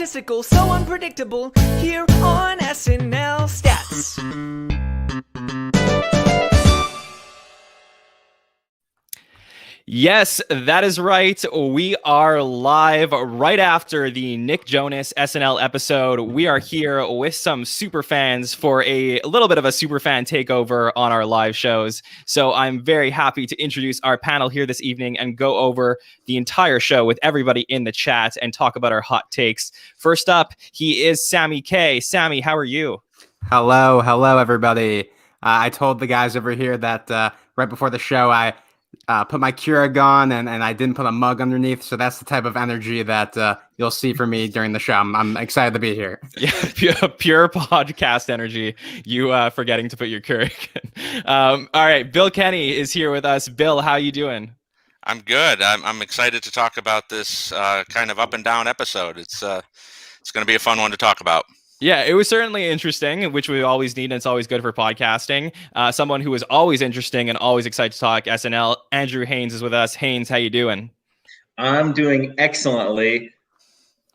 egotistical, so unpredictable, here on SNL Stats. Yes, that is right. We are live right after the Nick Jonas SNL episode. We are here with some super fans for a little bit of a superfan takeover on our live shows. So I'm very happy to introduce our panel here this evening and go over the entire show with everybody in the chat and talk about our hot takes. First up, he is Sammy Kay. Sammy, how are you? Hello, everybody. I told the guys over here that right before the show, I put my Keurig on and I didn't put a mug underneath. So that's the type of energy that you'll see from me during the show. I'm excited to be here. Yeah, pure podcast energy. You forgetting to put your Keurig in. All right, Bill Kenney is here with us. Bill, how you doing? I'm good. I'm excited to talk about this kind of up and down episode. It's going to be a fun one to talk about. Yeah, it was certainly interesting, which we always need, and it's always good for podcasting. Someone who is always interesting and always excited to talk SNL, Andrew Haynes is with us. Haynes, how you doing? I'm doing excellently.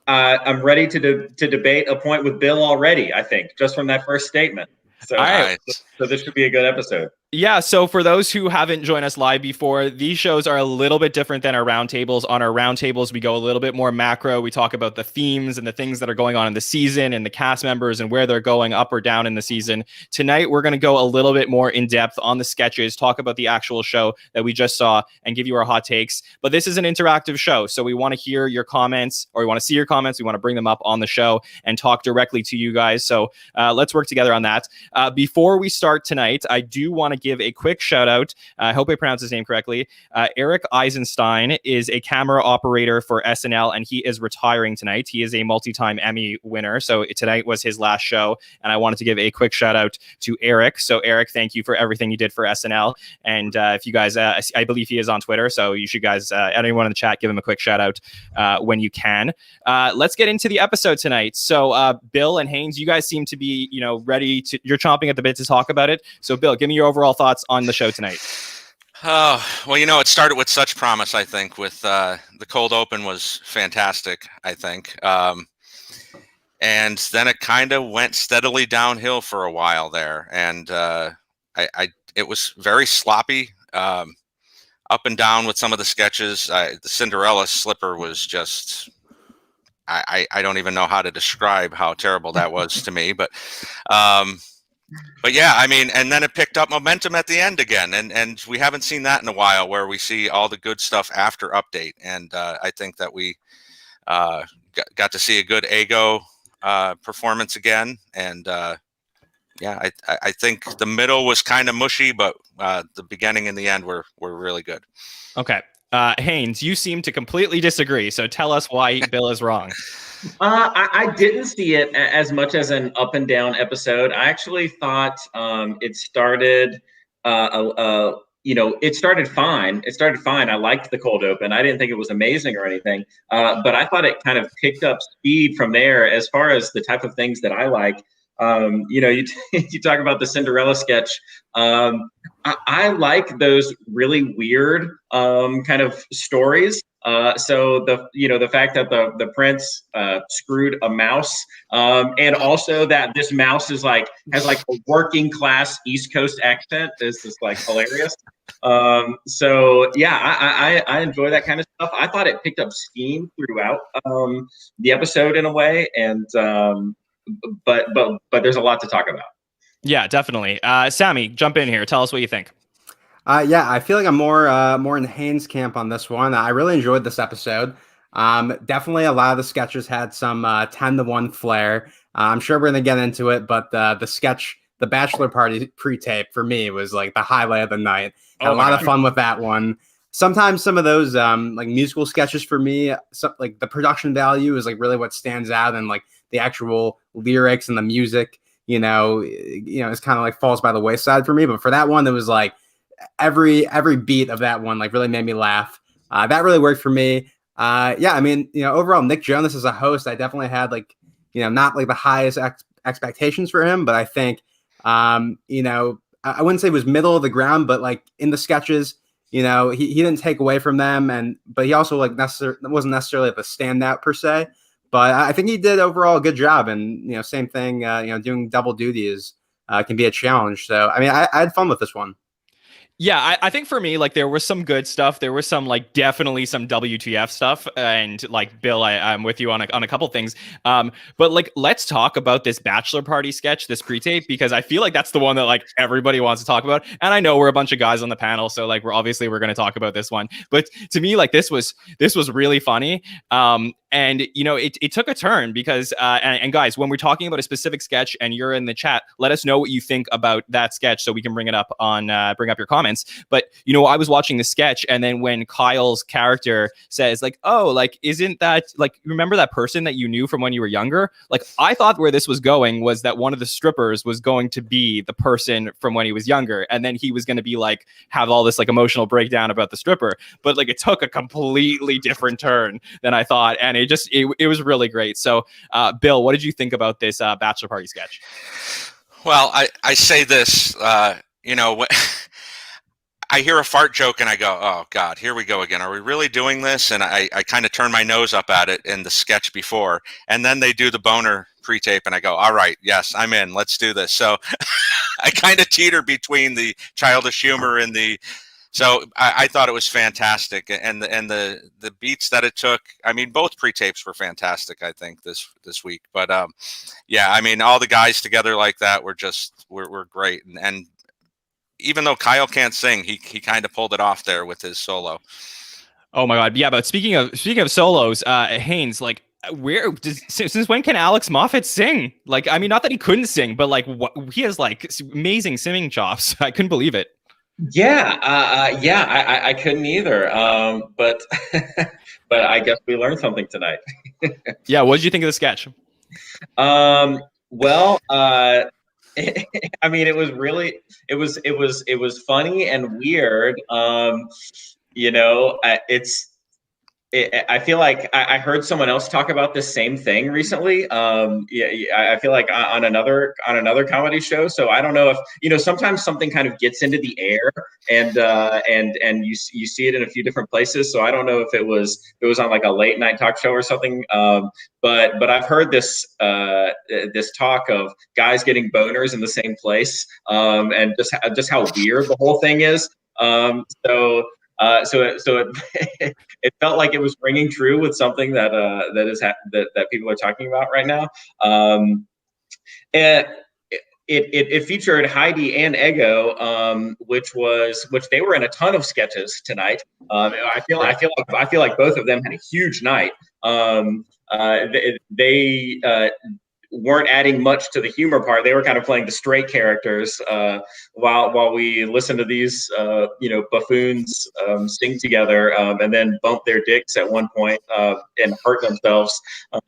I'm ready to debate a point with Bill already, I think, just from that first statement. So, all right. So this should be a good episode. Yeah, so for those who haven't joined us live before, these shows are a little bit different than our roundtables. On our roundtables, we go a little bit more macro. We talk about the themes and the things that are going on in the season and the cast members and where they're going up or down in the season. Tonight, we're going to go a little bit more in depth on the sketches, talk about the actual show that we just saw, and give you our hot takes. But this is an interactive show, so we want to hear your comments, or we want to see your comments. We want to bring them up on the show and talk directly to you guys. So let's work together on that. Before we start tonight, I do want to give a quick shout out. I hope I pronounced his name correctly. Eric Eisenstein is a camera operator for SNL, and he is retiring tonight. He is a multi-time Emmy winner, so tonight was his last show, and I wanted to give a quick shout out to Eric. So Eric, thank you for everything you did for SNL. And if you guys, I believe he is on Twitter, so you should guys, anyone in the chat, give him a quick shout out when you can. Let's get into the episode tonight. So Bill and Haynes, you guys seem to be, ready to, you're chomping at the bit to talk about it. So Bill, give me your overall thoughts on the show tonight. Oh, well, it started with such promise, I think, with the cold open was fantastic, I think. And then it kind of went steadily downhill for a while there. And it was very sloppy, up and down with some of the sketches. The Cinderella slipper was just, I don't even know how to describe how terrible that was to me. But yeah, and then it picked up momentum at the end again, and we haven't seen that in a while, where we see all the good stuff after update. And I think that we got to see a good Ego performance again. And yeah, I think the middle was kind of mushy, but the beginning and the end were really good. Okay. Haynes, you seem to completely disagree, so tell us why Bill is wrong. I didn't see it as much as an up and down episode. I actually thought it started, it started fine. It started fine. I liked the cold open. I didn't think it was amazing or anything, but I thought it kind of picked up speed from there as far as the type of things that I like. You talk about the Cinderella sketch. I like those really weird kind of stories. So the fact that the prince screwed a mouse, and also that this mouse has like a working class East Coast accent is just like hilarious. So yeah, I enjoy that kind of stuff. I thought it picked up steam throughout the episode in a way, and but there's a lot to talk about. Yeah, definitely. Sammy, jump in here. Tell us what you think. Yeah, I feel like I'm more in Haynes' camp on this one. I really enjoyed this episode. Definitely a lot of the sketches had some 10-to-1 flair. I'm sure we're going to get into it, but the sketch, the Bachelor party pre-tape, for me was like the highlight of the night. Had a lot of fun with that one. Sometimes some of those like musical sketches for me, like the production value is like really what stands out, and like the actual lyrics and the music, it's kind of like falls by the wayside for me. But for that one, it was like every beat of that one like really made me laugh. That really worked for me. Overall, Nick Jonas as a host, I definitely had not like the highest expectations for him, but I think I wouldn't say it was middle of the ground, but like in the sketches, he didn't take away from them, but he also wasn't necessarily the standout per se. but I think he did overall a good job. And same thing. Doing double duty can be a challenge. So I mean, I had fun with this one. Yeah, I think for me, like, there was some good stuff. There was some, like, definitely some WTF stuff. And, like, Bill, I'm with you on a couple things. But, like, let's talk about this bachelor party sketch, this pre-tape, because I feel like that's the one that, like, everybody wants to talk about. And I know we're a bunch of guys on the panel, so, like, we're going to talk about this one. But to me, like, this was really funny. And it took a turn because and guys, when we're talking about a specific sketch and you're in the chat, let us know what you think about that sketch so we can bring it up on bring up your comments. But I was watching the sketch, and then when Kyle's character says, like, oh, like, isn't that, like, remember that person that you knew from when you were younger? Like, I thought where this was going was that one of the strippers was going to be the person from when he was younger, and then he was going to be like have all this like emotional breakdown about the stripper. But like, it took a completely different turn than I thought, and it was really great. So Bill, what did you think about this bachelor party sketch? Well, I say this, I hear a fart joke and I go, oh God, here we go again. Are we really doing this? And I kind of turn my nose up at it in the sketch before, and then they do the boner pre-tape and I go, all right, yes, I'm in, let's do this. So I kind of teeter between the childish humor and so I thought it was fantastic, and the beats that it took. I mean, both pre-tapes were fantastic, I think, this week. But yeah, I mean, all the guys together like that were great, and even though Kyle can't sing, he kind of pulled it off there with his solo. Oh my God, yeah. But speaking of solos, Haynes, like, since when can Alex Moffat sing? Like, I mean, not that he couldn't sing, but like, he has like amazing singing chops. I couldn't believe it. Yeah, I couldn't either. But but I guess we learned something tonight. Yeah, what did you think of the sketch? Well, I mean, it was funny and weird. I feel like I heard someone else talk about this same thing recently. I feel like on another comedy show. So I don't know if sometimes something kind of gets into the air, and you see it in a few different places. So I don't know if it was on like a late night talk show or something. But I've heard this talk of guys getting boners in the same place, and just how weird the whole thing is. So it felt like it was ringing true with something that people are talking about right now. And it featured Heidi and Ego, which they were in a ton of sketches tonight. I feel like both of them had a huge night. They weren't adding much to the humor part. They were kind of playing the straight characters while we listened to these buffoons sing together, and then bump their dicks at one point and hurt themselves.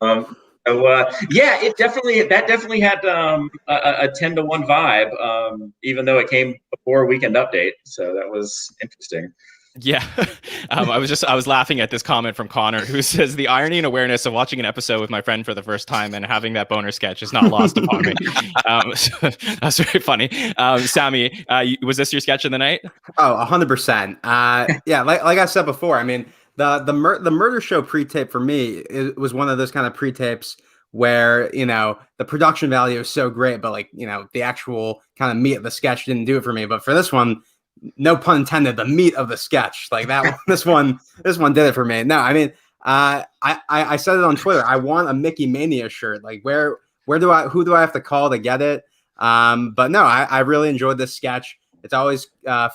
Yeah, that definitely had a 10-to-1 vibe, even though it came before Weekend Update. So that was interesting. Yeah. I was laughing at this comment from Connor, who says the irony and awareness of watching an episode with my friend for the first time and having that boner sketch is not lost upon me. So that's very funny. Sammy, was this your sketch of the night? Oh, 100%. Yeah, like I said before, I mean, the murder show pre-tape for me, it was one of those kind of pre-tapes where the production value is so great, but like the actual kind of meat of the sketch didn't do it for me. But for this one, no pun intended, the meat of the sketch, like that one, this one did it for me. No, I mean, I said it on Twitter. I want a Mickey Mania shirt. Like who do I have to call to get it? But no, I really enjoyed this sketch. It's always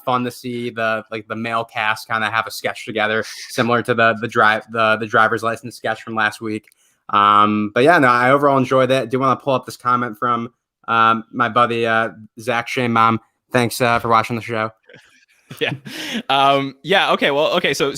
fun to see the male cast kind of have a sketch together, similar to the driver's license sketch from last week. But yeah, no, I overall enjoyed it. I do want to pull up this comment from my buddy Zach Shane Mom. Thanks for watching the show. Yeah. Okay. Well, okay. So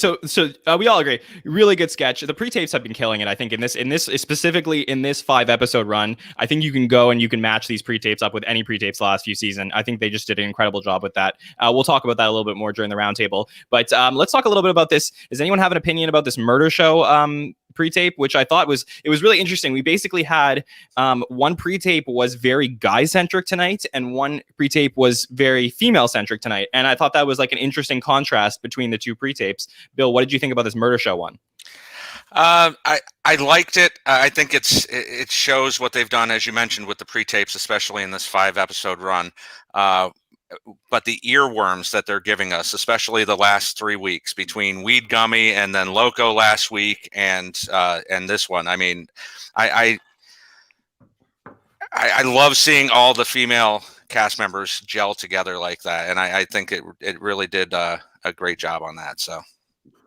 we all agree. Really good sketch. The pre-tapes have been killing it. I think in this specifically in this 5-episode run, I think you can go and you can match these pre-tapes up with any pre-tapes last few seasons. I think they just did an incredible job with that. We'll talk about that a little bit more during the roundtable. But let's talk a little bit about this. Does anyone have an opinion about this murder show pre-tape, which I thought was really interesting? We basically had one pre-tape was very guy-centric tonight, and one pre-tape was very female-centric tonight. And I thought that was like an interesting contrast between the two pre-tapes. Bill, what did you think about this murder show one? I liked it. I think it shows what they've done, as you mentioned, with the pre-tapes, especially in this 5-episode run. But the earworms that they're giving us, especially the last 3 weeks between Weed Gummy and then Loco last week and this one. I mean, I love seeing all the female cast members gel together like that, and I think it really did a great job on that. So.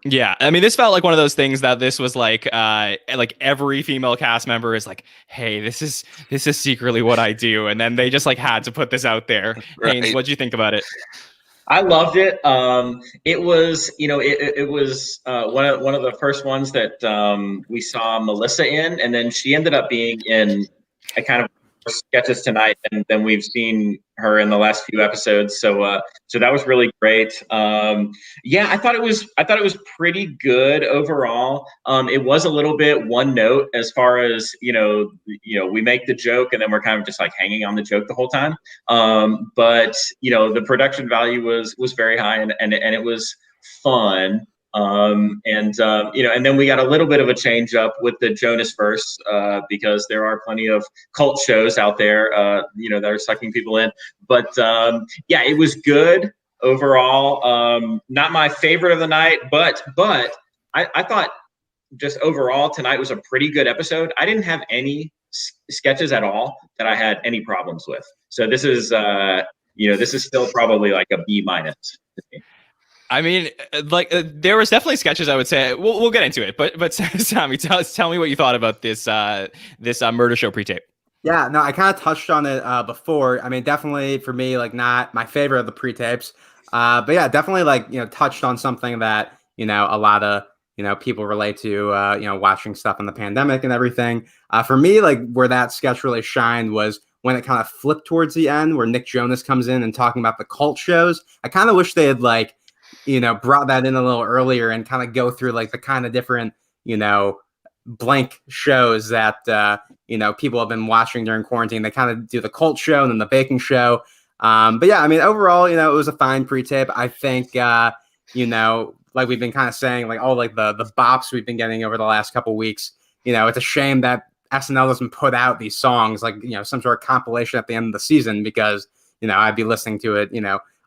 Yeah, I mean, this felt like one of those things that this was like every female cast member is like, hey, this is secretly what I do, and then they just like had to put this out there. Right. Haynes, what'd you think about it? I loved it. It was, it was one of the first ones that we saw Melissa in, and then she ended up being in a kind of sketches tonight, and then we've seen her in the last few episodes. So that was really great. Yeah, I thought it was pretty good overall. It was a little bit one note as far as we make the joke and then we're kind of just like hanging on the joke the whole time. But the production value was very high, and it was fun. And then we got a little bit of a change up with the Jonas verse, because there are plenty of cult shows out there, that are sucking people in. But yeah, it was good overall. Not my favorite of the night, but I thought just overall tonight was a pretty good episode. I didn't have any sketches at all that I had any problems with. So this is still probably like a B-. I mean, there was definitely sketches. I would say we'll get into it, but Sammy, tell me what you thought about this murder show pre-tape. Yeah, no, I kind of touched on it before. I mean, definitely for me, like not my favorite of the pre-tapes, but yeah, definitely touched on something that a lot of people relate to, watching stuff in the pandemic and everything. For me, like where that sketch really shined was when it kind of flipped towards the end, where Nick Jonas comes in and talking about the cult shows. I kind of wish they had brought that in a little earlier and kind of go through like the kind of different, blank shows that, people have been watching during quarantine. They kind of do the cult show and then the baking show. But yeah, I mean, overall, it was a fine pre-tape. I think, like we've been kind of saying, like all like the bops we've been getting over the last couple weeks, it's a shame that SNL doesn't put out these songs, like, some sort of compilation at the end of the season, because, I'd be listening to it,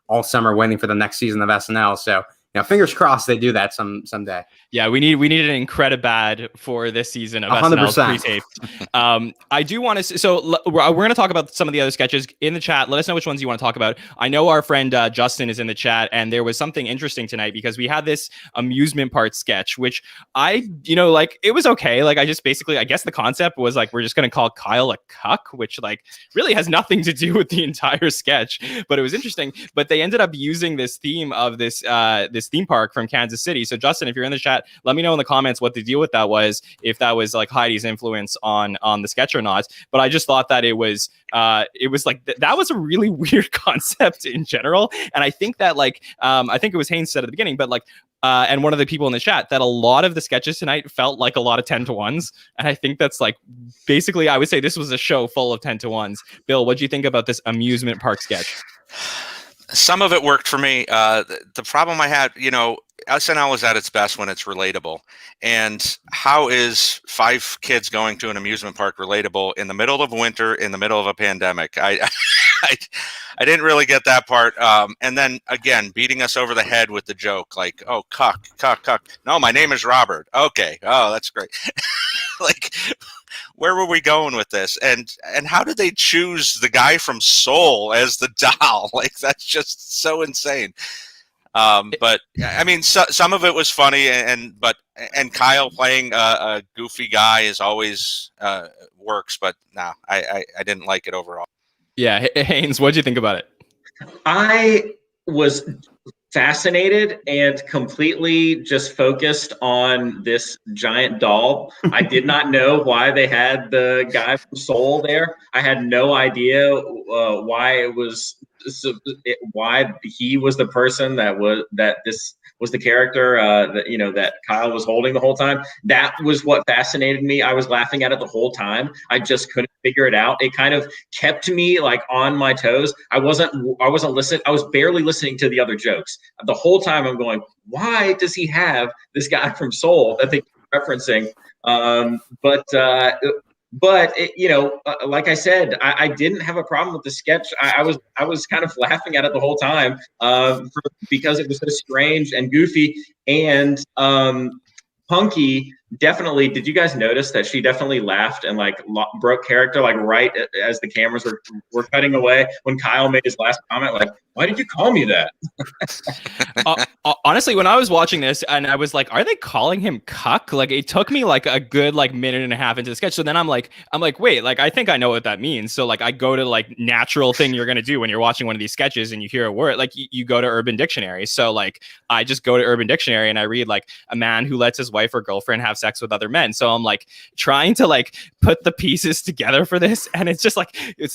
all summer waiting for the next season of SNL. So, fingers crossed they do that someday. Yeah, we need an Incredibad for this season of 100%. SNL pre-tape. I do want to. So we're going to talk about some of the other sketches in the chat. Let us know which ones you want to talk about. I know our friend Justin is in the chat, and there was something interesting tonight because we had this amusement part sketch, which it was okay. Like I guess the concept was like we're just going to call Kyle a cuck, which like really has nothing to do with the entire sketch, but it was interesting. But they ended up using this theme of this theme park from Kansas City. So Justin, if you're in the chat, let me know in the comments what the deal with that was, if that was like Heidi's influence on the sketch or not. But I just thought that it was like that was a really weird concept in general. And I think that I think it was Haynes said at the beginning, but and one of the people in the chat, that a lot of the sketches tonight felt like a lot of 10-to-1s. And I think that's like, basically, I would say this was a show full of 10-to-1s. Bill, what do you think about this amusement park sketch? Some of it worked for me. The problem I had, SNL is at its best when it's relatable. And how is 5 kids going to an amusement park relatable in the middle of winter, in the middle of a pandemic? I didn't really get that part. And then again, beating us over the head with the joke, like, oh, cuck. No, my name is Robert. Okay. Oh, that's great. Like, where were we going with this? And how did they choose the guy from Soul as the doll? Like, that's just so insane. But I mean, some of it was funny, and Kyle playing a goofy guy is always works. But no, I didn't like it overall. Yeah, Haynes, what did you think about it? I was fascinated and completely just focused on this giant doll. I did not know why they had the guy from Soul there. I had no idea why he was the person that this was the character that Kyle was holding the whole time. That was what fascinated me. I was laughing at it the whole time. I just couldn't figure it out. It kind of kept me like on my toes. I wasn't listening. I was barely listening to the other jokes. The whole time I'm going, why does he have this guy from Soul that they referencing. But like I said, I didn't have a problem with the sketch. I was kind of laughing at it the whole time because it was so strange and goofy. And Punky definitely. Did you guys notice that she definitely laughed and like broke character like right as the cameras were cutting away when Kyle made his last comment? Like, why did you call me that? Honestly, when I was watching this and I was like, are they calling him cuck? Like, it took me like a good like minute and a half into the sketch. So then I'm like, wait, like I think I know what that means. So like I go to like natural thing you're gonna do when you're watching one of these sketches and you hear a word, like you go to Urban Dictionary. So like I just go to Urban Dictionary and I read like a man who lets his wife or girlfriend have sex with other men. So I'm like trying to like put the pieces together for this, and it's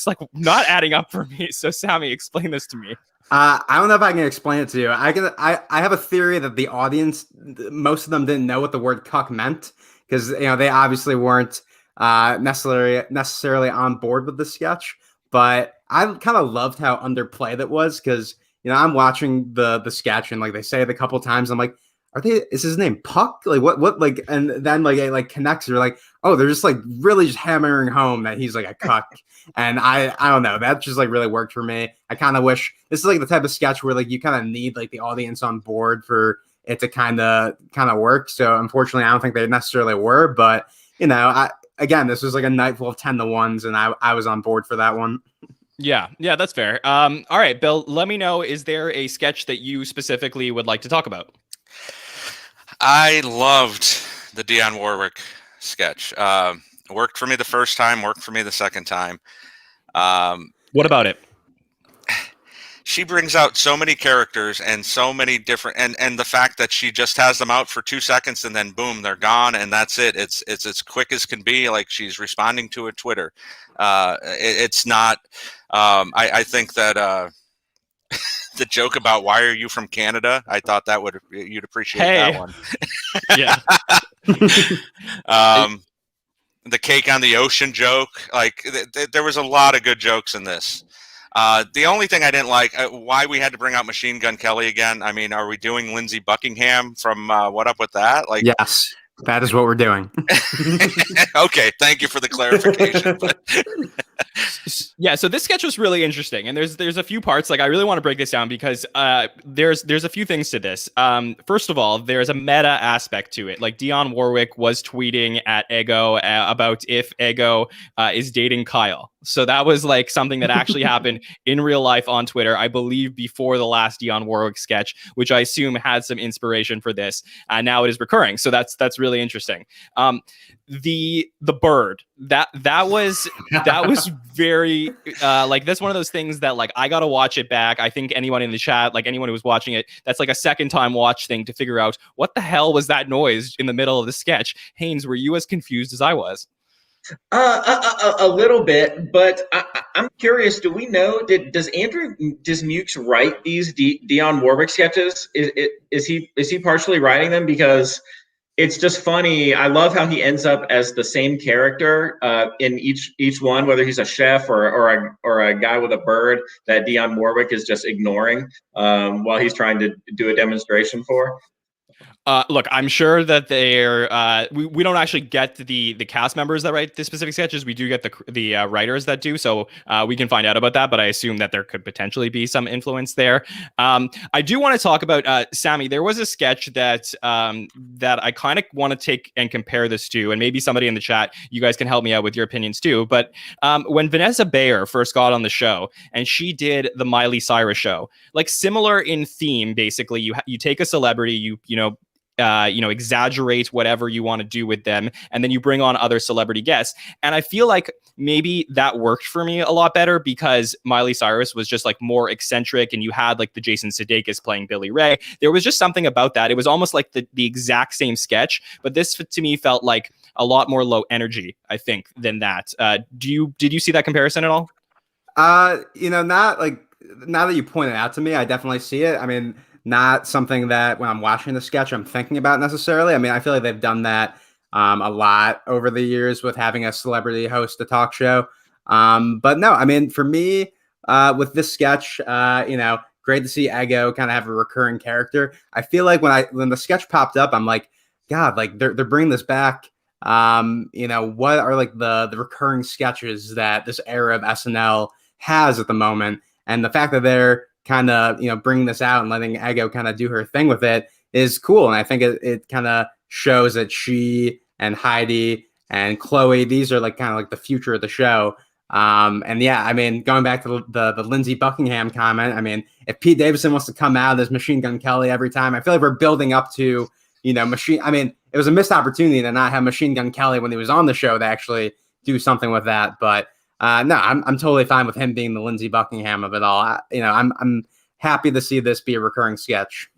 like not adding up for me. So Sammy, explain this to me. I don't know if I can explain it to you. I have a theory that the audience, most of them didn't know what the word cuck meant because they obviously weren't necessarily on board with the sketch. But I kind of loved how underplayed it was because I'm watching the sketch and like they say it a couple times. I'm like, is his name Puck? Like what like, and then like it like connects. They're like, oh, they're just like really just hammering home that he's like a cuck. And I don't know, that just like really worked for me. I kind of wish this is like the type of sketch where like you kind of need like the audience on board for it to kind of work. So unfortunately, I don't think they necessarily were, but again, this was like a night full of 10-to-1s, and I was on board for that one. Yeah, that's fair. All right, Bill, let me know, is there a sketch that you specifically would like to talk about? I loved the Dion Warwick sketch. Worked for me the first time, worked for me the second time. What about it? She brings out so many characters and so many different, and the fact that she just has them out for 2 seconds and then boom, they're gone, and that's it. It's as quick as can be. Like she's responding to a Twitter. It's not. I think that the joke about why are you from Canada? I thought that you'd appreciate that one. Yeah. The cake on the ocean joke. Like there was a lot of good jokes in this. The only thing I didn't like, why we had to bring out Machine Gun Kelly again. I mean, are we doing Lindsey Buckingham from What Up With That? Like, yes, that is what we're doing. Okay, thank you for the clarification. Yeah, so this sketch was really interesting, and there's a few parts. Like I really want to break this down because there's a few things to this. First of all, there's a meta aspect to it. Like Dion Warwick was tweeting at Ego about if Ego is dating Kyle. So that was like something that actually happened in real life on Twitter, I believe, before the last Dion Warwick sketch, which I assume had some inspiration for this. Now it is recurring, so that's really interesting. The bird that was very like that's one of those things that like I gotta watch it back. I think anyone in the chat, like anyone who was watching it, that's like a second time watch thing to figure out what the hell was that noise in the middle of the sketch. Haynes, were you as confused as I was? A little bit, but I'm curious. Do we know? Does Andrew Mukes write these Dion Warwick sketches? Is he partially writing them? Because it's just funny. I love how he ends up as the same character in each one, whether he's a chef or a guy with a bird that Dion Warwick is just ignoring while he's trying to do a demonstration for. Look, I'm sure that they're we don't actually get the cast members that write the specific sketches. We do get the writers that do, so we can find out about that. But I assume that there could potentially be some influence there. I do want to talk about Sammy. There was a sketch that I kind of want to take and compare this to, and maybe somebody in the chat, you guys can help me out with your opinions too. But when Vanessa Bayer first got on the show and she did the Miley Cyrus show, like similar in theme, basically, you take a celebrity, you exaggerate whatever you want to do with them, and then you bring on other celebrity guests. And I feel like maybe that worked for me a lot better because Miley Cyrus was just like more eccentric, and you had like the Jason Sudeikis playing Billy Ray. There was just something about that. It was almost like the exact same sketch, but this to me felt like a lot more low energy, I think, than that. Did you see that comparison at all? Not like now that you point it out to me, I definitely see it. I mean, not something that when I'm watching the sketch, I'm thinking about necessarily. I mean, I feel like they've done that a lot over the years with having a celebrity host a talk show. But no, I mean, for me, with this sketch, great to see Ego kind of have a recurring character. I feel like when the sketch popped up, I'm like, God, like they're bringing this back. What are like the recurring sketches that this era of SNL has at the moment, and the fact that they're kind of bringing this out and letting Ego kind of do her thing with it is cool. And I think it kind of shows that she and Heidi and Chloe, these are like kind of like the future of the show. And yeah, I mean, going back to the Lindsey Buckingham comment, I mean, if Pete Davidson wants to come out as Machine Gun Kelly every time, I feel like we're building up to, I mean, it was a missed opportunity to not have Machine Gun Kelly when he was on the show to actually do something with that. But no, I'm totally fine with him being the Lindsey Buckingham of it all. I'm happy to see this be a recurring sketch.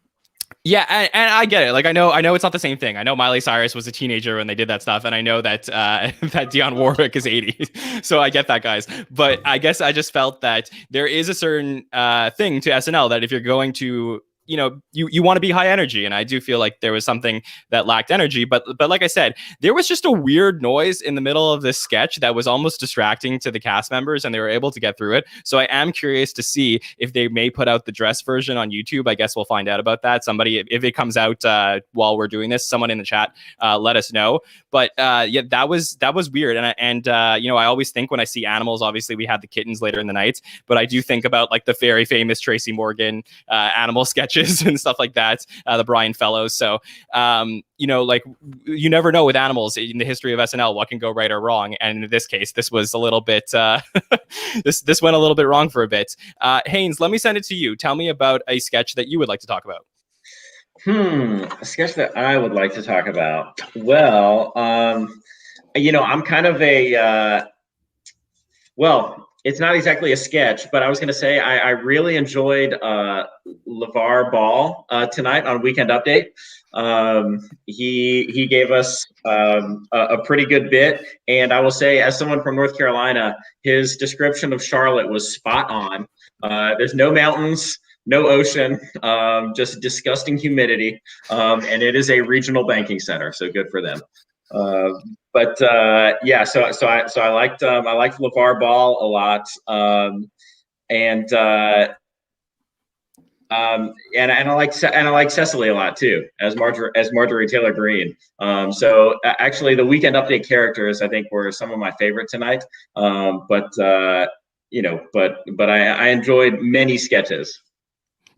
Yeah, and I get it. Like I know it's not the same thing. I know Miley Cyrus was a teenager when they did that stuff, and I know that that Dion Warwick is 80. So I get that, guys. But I guess I just felt that there is a certain thing to SNL that if you're going to you want to be high energy, and I do feel like there was something that lacked energy, but like I said, there was just a weird noise in the middle of this sketch that was almost distracting to the cast members, and they were able to get through it. So I am curious to see if they may put out the dress version on YouTube. I guess we'll find out about that. Somebody, if it comes out while we're doing this, someone in the chat let us know. But yeah, that was weird, and I always think when I see animals, obviously we had the kittens later in the night, but I do think about like the very famous Tracy Morgan animal sketches and stuff like that, the Brian Fellows. So, like you never know with animals in the history of SNL what can go right or wrong. And in this case, this was a little bit, this went a little bit wrong for a bit. Haynes, let me send it to you. Tell me about a sketch that you would like to talk about. A sketch that I would like to talk about. Well, I'm kind of it's not exactly a sketch, but I was going to say I really enjoyed LeVar Ball tonight on Weekend Update. He gave us a pretty good bit, and I will say, as someone from North Carolina, his description of Charlotte was spot on. There's no mountains, no ocean, just disgusting humidity, and it is a regional banking center, so good for them. Yeah, so I liked LeVar Ball a lot, and I like Cecily a lot too, as Marjorie Taylor Greene. So actually, the Weekend Update characters I think were some of my favorite tonight. But I enjoyed many sketches.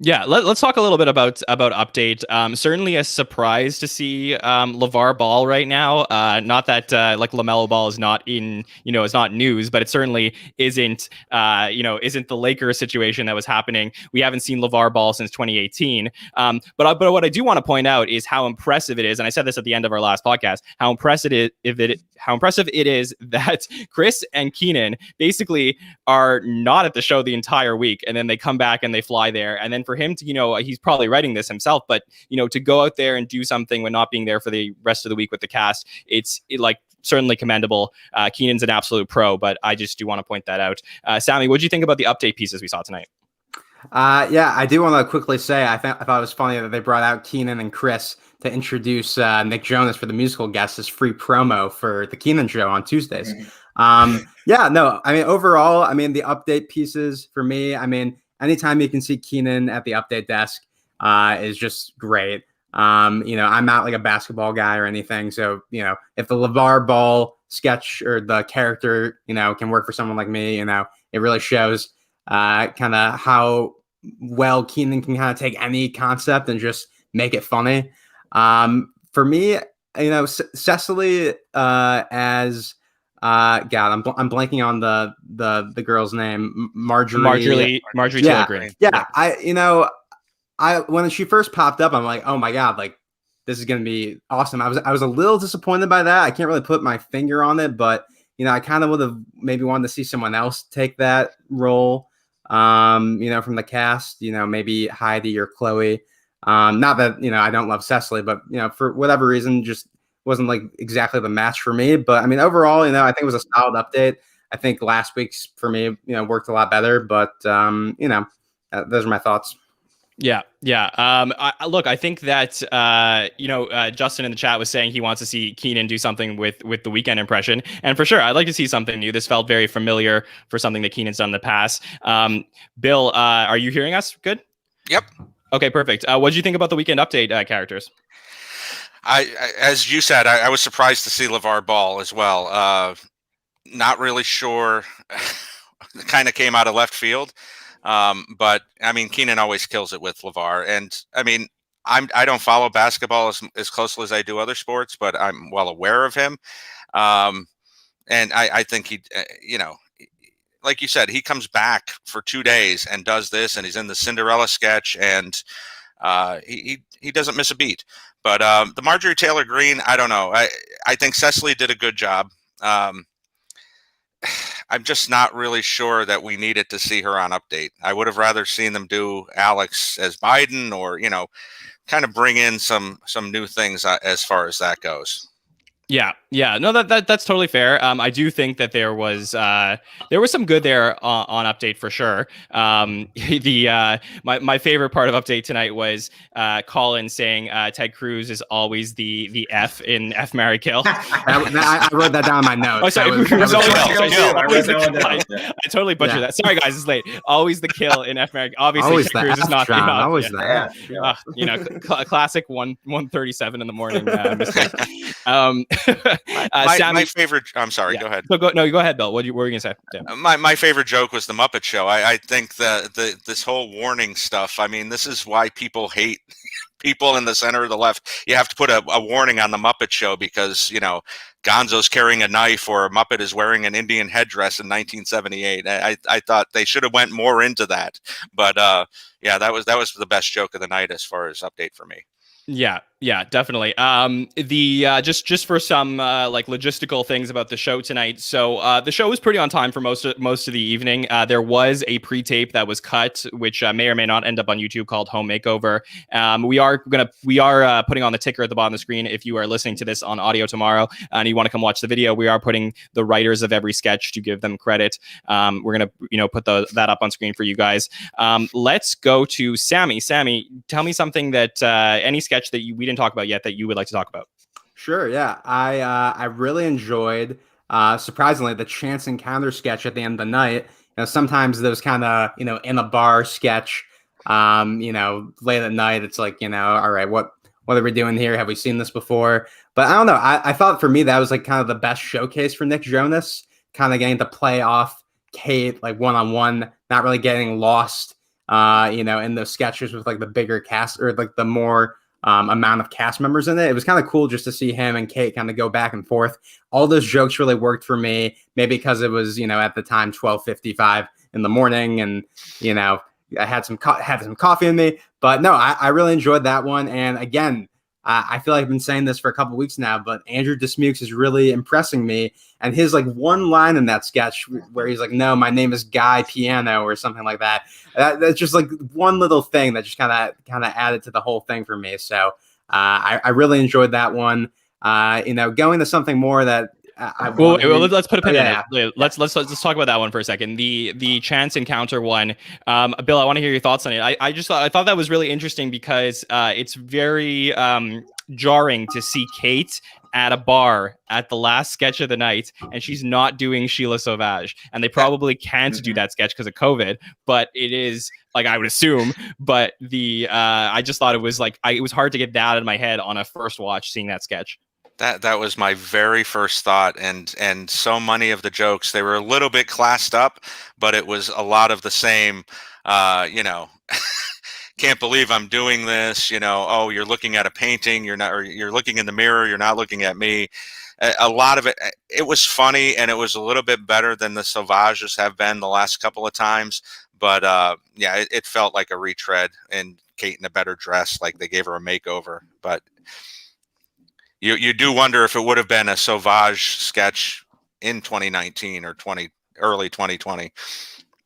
Yeah, let's talk a little bit about Update. Certainly a surprise to see LeVar Ball right now. Not that like LaMelo Ball is not in, it's not news, but it certainly isn't the Lakers situation that was happening. We haven't seen LeVar Ball since 2018. But what I do want to point out is how impressive it is, and I said this at the end of our last podcast, how impressive it is that Chris and Keenan basically are not at the show the entire week, and then they come back and they fly there, and then for him to, he's probably writing this himself, but to go out there and do something when not being there for the rest of the week with the cast, it's certainly commendable. Keenan's an absolute pro, but I just do want to point that out. Sammy, what did you think about the update pieces we saw tonight? Yeah, I do want to quickly say I thought it was funny that they brought out Keenan and Chris to introduce Nick Jonas for the musical guest as free promo for the Keenan show on Tuesdays. Yeah, no, I mean, overall, I mean, the update pieces for me, I mean, anytime you can see Keenan at the update desk is just great. I'm not like a basketball guy or anything. So, if the LeVar Ball sketch or the character, can work for someone like me, it really shows kind of how well Keenan can kind of take any concept and just make it funny. For me, Cecily as God, I'm blanking on the girl's name, Marjorie Taylor Greene. Yeah, I when she first popped up, I'm like, oh my God, like this is gonna be awesome. I was a little disappointed by that. I can't really put my finger on it, but I kind of would have maybe wanted to see someone else take that role. From the cast, maybe Heidi or Chloe. Not that I don't love Cecily, but for whatever reason, just wasn't like exactly the match for me. But I mean, overall, I think it was a solid update. I think last week's for me, worked a lot better. But those are my thoughts. Yeah. I think that Justin in the chat was saying he wants to see Keenan do something with the Weekend impression, and for sure, I'd like to see something new. This felt very familiar for something that Keenan's done in the past. Bill, are you hearing us? Good. Yep. Okay, perfect. What did you think about the Weekend Update characters? As you said, I was surprised to see LeVar Ball as well. Not really sure. Kind of came out of left field. But I mean, Keenan always kills it with LeVar. And I mean, I don't follow basketball as closely as I do other sports, but I'm well aware of him. And I think he, like you said, he comes back for 2 days and does this, and he's in the Cinderella sketch, and he doesn't miss a beat. But the Marjorie Taylor Greene, I don't know. I think Cecily did a good job. I'm just not really sure that we needed to see her on Update. I would have rather seen them do Alex as Biden, or kind of bring in some new things as far as that goes. Yeah. No, that's totally fair. I do think that there was some good there on Update for sure. My favorite part of Update tonight was Colin saying Ted Cruz is always the F in F, Marry, Kill. I wrote that down in my notes. Oh, sorry, I totally butchered that. Sorry, guys, it's late. Always the kill in F, Marry. Obviously, Ted Cruz is not the F. Always that. Classic 1:37 in the morning mistake. My favorite. I'm sorry. Yeah. Go ahead. So go ahead, Bill. What were you gonna say? Yeah. My favorite joke was the Muppet Show. I think this whole warning stuff. I mean, this is why people hate people in the center of the left. You have to put a warning on the Muppet Show because Gonzo's carrying a knife or a Muppet is wearing an Indian headdress in 1978. I thought they should have went more into that. But yeah, that was the best joke of the night as far as Update for me. Yeah, definitely. Just for some like logistical things about the show tonight. So the show was pretty on time for most of the evening. There was a pre-tape that was cut, which may or may not end up on YouTube, called Home Makeover. We are putting on the ticker at the bottom of the screen. If you are listening to this on audio tomorrow and you want to come watch the video, we are putting the writers of every sketch to give them credit. We're gonna put that up on screen for you guys. Let's go to Sammy. Sammy, tell me something that any sketch that we didn't talk about yet that you would like to talk about. Sure, yeah. I really enjoyed, surprisingly, the chance encounter sketch at the end of the night. Sometimes those kind of, in a bar sketch, late at night, it's like, all right, what are we doing here? Have we seen this before? But I don't know. I thought for me, that was like kind of the best showcase for Nick Jonas, kind of getting to play off Kate, like one-on-one, not really getting lost, in those sketches with like the bigger cast or like the more amount of cast members in it. It was kind of cool just to see him and Kate kind of go back and forth. All those jokes really worked for me, maybe because it was, at the time 12:55 in the morning, and I had some coffee in me. But no, I really enjoyed that one. And again, I feel like I've been saying this for a couple of weeks now, but Andrew Dismukes is really impressing me. And his like one line in that sketch where he's like, "No, my name is Guy Piano," or something like that. That's just like one little thing that just kind of added to the whole thing for me. So I really enjoyed that one. Going to something more that let's put a pin in it. Let's talk about that one for a second. The chance encounter one. Bill, I want to hear your thoughts on it. I thought that was really interesting because it's very jarring to see Kate at a bar at the last sketch of the night, and she's not doing Sheila Sauvage, and they probably can't do that sketch because of COVID, but it is like, I would assume, but I just thought it was like, it was hard to get that out of my head on a first watch seeing that sketch. That was my very first thought, and so many of the jokes, they were a little bit classed up, but it was a lot of the same, can't believe I'm doing this, oh, you're looking at a painting, you're not, or you're looking in the mirror, you're not looking at me. A lot of it was funny, and it was a little bit better than the Sauvages have been the last couple of times. But it felt like a retread, and Kate in a better dress, like they gave her a makeover. But you do wonder if it would have been a Sauvage sketch in 2019 or early 2020.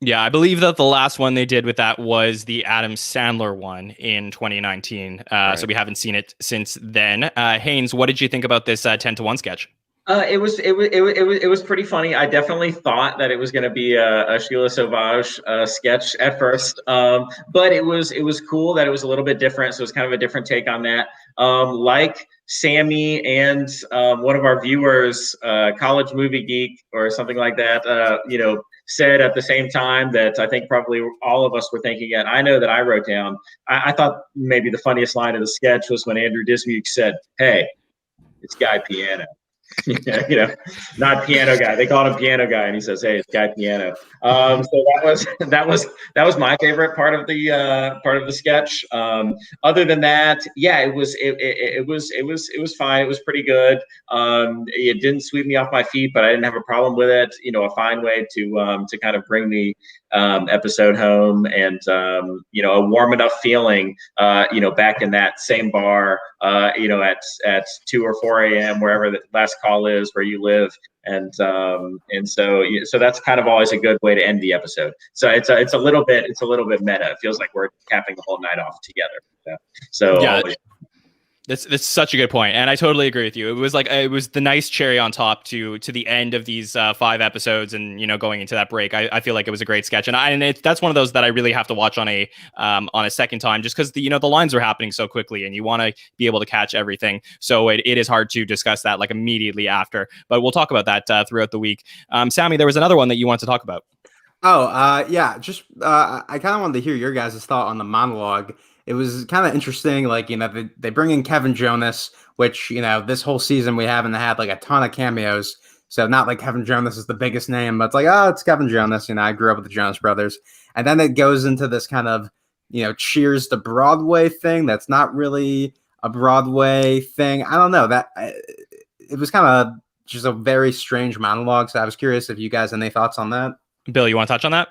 Yeah, I believe that the last one they did with that was the Adam Sandler one in 2019. Right. So we haven't seen it since then. Haynes, what did you think about this 10-1 sketch? It was pretty funny. I definitely thought that it was going to be a Sheila Sauvage sketch at first, but it was cool that it was a little bit different. So it's kind of a different take on that. like Sammy and one of our viewers, College Movie Geek or something like that, said at the same time that I think probably all of us were thinking it. I know that I wrote down. I thought maybe the funniest line of the sketch was when Andrew Dismuke said, "Hey, it's Guy Piano." Not Piano Guy. They called him Piano Guy, and he says, "Hey, it's Guy Piano." So that was my favorite part of the sketch. Other than that, yeah, it was fine. It was pretty good. It didn't sweep me off my feet, but I didn't have a problem with it. A fine way to kind of bring the episode home, and a warm enough feeling. Back in that same bar. At 2 or 4 a.m. wherever the last call is where you live, and so that's kind of always a good way to end the episode. So it's a little bit meta. It feels like we're capping the whole night off together. So yeah. always. That's such a good point, and I totally agree with you. It was the nice cherry on top to the end of these 5 episodes, and going into that break, I feel like it was a great sketch, and that's one of those that I really have to watch on a second time, just because the lines are happening so quickly, and you want to be able to catch everything. So it is hard to discuss that like immediately after, but we'll talk about that throughout the week. Sammy, there was another one that you wanted to talk about. Yeah, just I kind of wanted to hear your guys' thought on the monologue. It was kind of interesting, like, they bring in Kevin Jonas, which, this whole season we haven't had like a ton of cameos. So not like Kevin Jonas is the biggest name, but it's like, oh, it's Kevin Jonas. I grew up with the Jonas Brothers. And then it goes into this kind of, Cheers to Broadway thing. That's not really a Broadway thing. I don't know, it was kind of just a very strange monologue. So I was curious if you guys had any thoughts on that. Bill, you want to touch on that?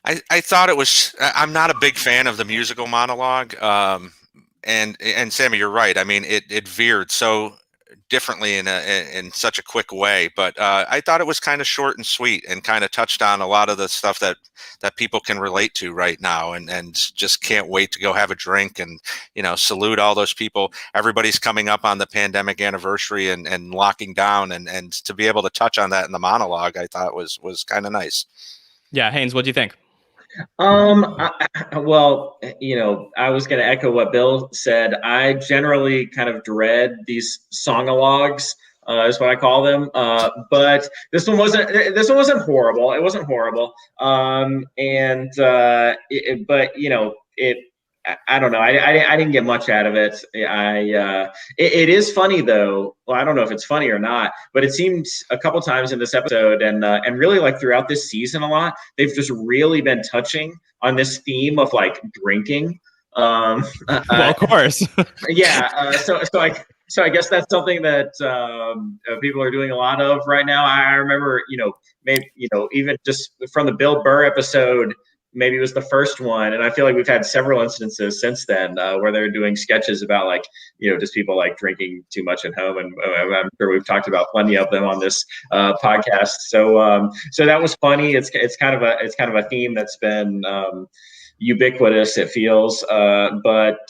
I thought it was. I'm not a big fan of the musical monologue, and Sammy, you're right. I mean, it veered so differently in such a quick way, but I thought it was kind of short and sweet, and kind of touched on a lot of the stuff that people can relate to right now, and just can't wait to go have a drink and salute all those people. Everybody's coming up on the pandemic anniversary and locking down, and to be able to touch on that in the monologue, I thought was kind of nice. Yeah, Haynes, what do you think? I was going to echo what Bill said. I generally kind of dread these song-alogues, is what I call them. But this one wasn't horrible. It wasn't horrible. I don't know. I didn't get much out of it. It is funny though. Well, I don't know if it's funny or not, but it seems a couple times in this episode and really like throughout this season a lot, they've just really been touching on this theme of like drinking. Well, of course. Yeah. So I guess that's something that people are doing a lot of right now. I remember, maybe even just from the Bill Burr episode. Maybe it was the first one, and I feel like we've had several instances since then where they're doing sketches about like just people like drinking too much at home, and I'm sure we've talked about plenty of them on this podcast. So that was funny. It's kind of a theme that's been ubiquitous, it feels. But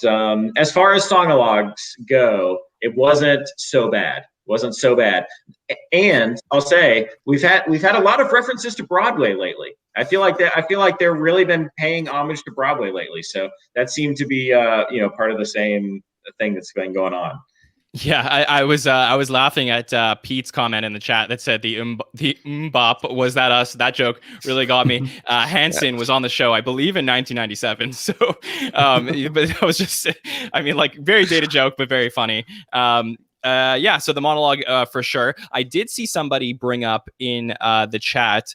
as far as song-alogues go, it wasn't so bad. And I'll say we've had a lot of references to Broadway lately. I feel like they're really been paying homage to Broadway lately. So that seemed to be part of the same thing that's been going on. Yeah, I was laughing at Pete's comment in the chat that said the bop, was that us? That joke really got me. Hanson was on the show, I believe, in 1997. So, but it was just, I mean, like very dated joke, but very funny. So the monologue for sure. I did see somebody bring up in the chat.